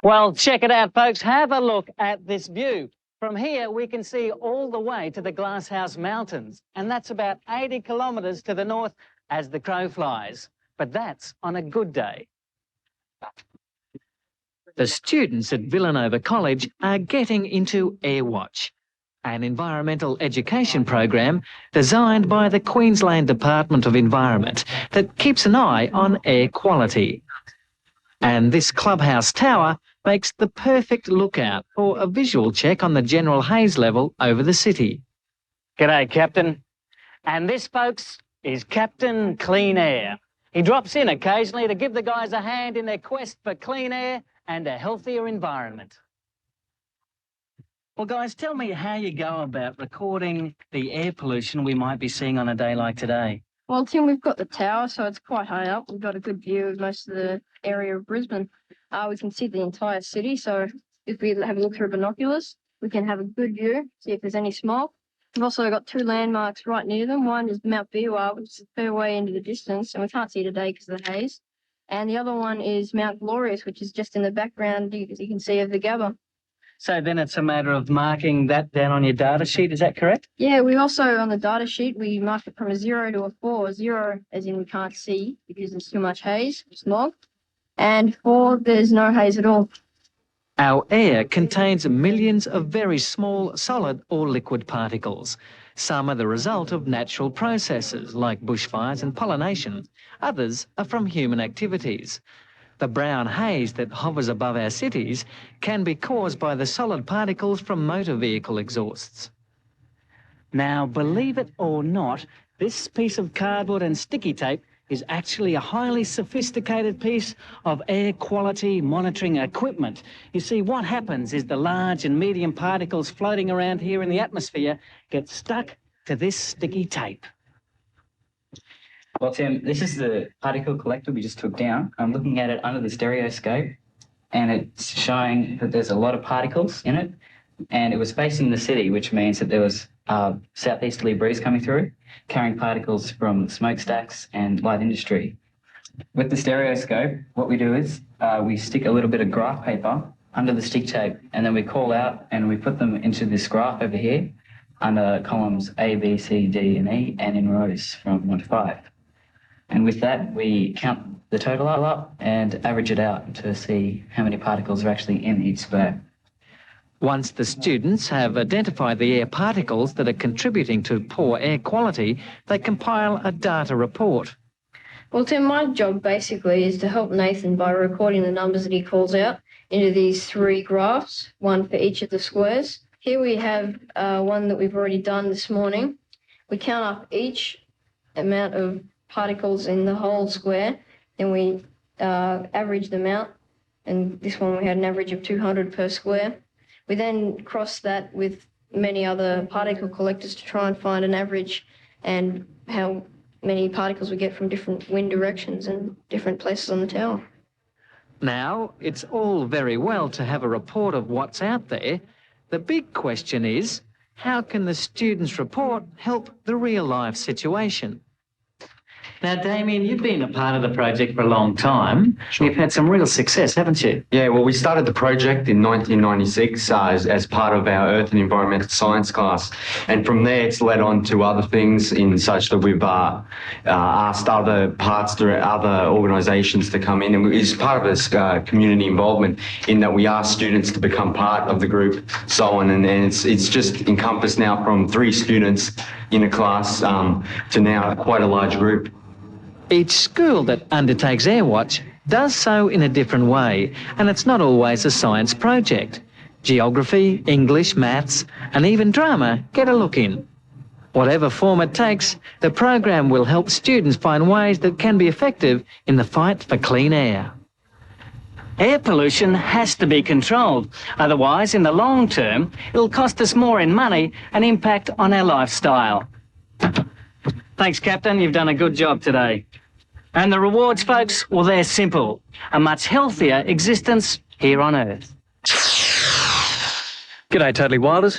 Well, check it out, folks. Have a look at this view. From here, we can see all the way to the Glasshouse Mountains, and that's about 80 kilometres to the north as the crow flies. But that's on a good day. The students at Villanova College are getting into Airwatch, an environmental education program designed by the Queensland Department of Environment that keeps an eye on air quality. And this clubhouse tower makes the perfect lookout for a visual check on the general haze level over the city. G'day, Captain. And this, folks, is Captain Clean Air. He drops in occasionally to give the guys a hand in their quest for clean air and a healthier environment. Well, guys, tell me how you go about recording the air pollution we might be seeing on a day like today. Well, Tim, we've got the tower, so it's quite high up. We've got a good view of most of the area of Brisbane. We can see the entire city, so if we have a look through binoculars, we can have a good view, see if there's any smoke. We've also got two landmarks right near them. One is Mount Biwa, which is a fair way into the distance, and we can't see it today because of the haze. And the other one is Mount Glorious, which is just in the background, you can see, of the Gabba. So then it's a matter of marking that down on your data sheet, is that correct? Yeah, we also, on the data sheet, we mark it from a 0 to a 4. 0 as in we can't see because there's too much haze, smog, and 4, there's no haze at all. Our air contains millions of very small solid or liquid particles. Some are the result of natural processes like bushfires and pollination. Others are from human activities. The brown haze that hovers above our cities can be caused by the solid particles from motor vehicle exhausts. Now, believe it or not, this piece of cardboard and sticky tape is actually a highly sophisticated piece of air quality monitoring equipment. You see, what happens is the large and medium particles floating around here in the atmosphere get stuck to this sticky tape. Well, Tim, this is the particle collector we just took down. I'm looking at it under the stereoscope, and it's showing that there's a lot of particles in it, and it was facing the city, which means that there was a southeasterly breeze coming through, carrying particles from smokestacks and light industry. With the stereoscope, what we do is we stick a little bit of graph paper under the stick tape, and then we call out and we put them into this graph over here under columns A, B, C, D, and E, and in rows from 1 to 5. And with that, we count the total up and average it out to see how many particles are actually in each square. Once the students have identified the air particles that are contributing to poor air quality, they compile a data report. Well, Tim, my job basically is to help Nathan by recording the numbers that he calls out into these 3 graphs, one for each of the squares. Here we have one that we've already done this morning. We count up each amount of particles in the whole square, then we average them out, and this one we had an average of 200 per square. We then cross that with many other particle collectors to try and find an average and how many particles we get from different wind directions and different places on the tower. Now, it's all very well to have a report of what's out there. The big question is, how can the students' report help the real-life situation? Now, Damien, you've been a part of the project for a long time. Sure. You've had some real success, haven't you? Yeah, well, we started the project in 1996 as part of our Earth and Environmental Science class. And from there, it's led on to other things in such that we've asked other organisations to come in. And it's part of this community involvement in that we ask students to become part of the group, so on. And it's just encompassed now from 3 students in a class to now quite a large group. Each school that undertakes Airwatch does so in a different way, and it's not always a science project. Geography, English, maths, and even drama get a look in. Whatever form it takes, the program will help students find ways that can be effective in the fight for clean air. Air pollution has to be controlled, otherwise in the long term it'll cost us more in money and impact on our lifestyle. Thanks, Captain. You've done a good job today. And the rewards, folks, well, they're simple. A much healthier existence here on Earth. G'day, Totally Wilders.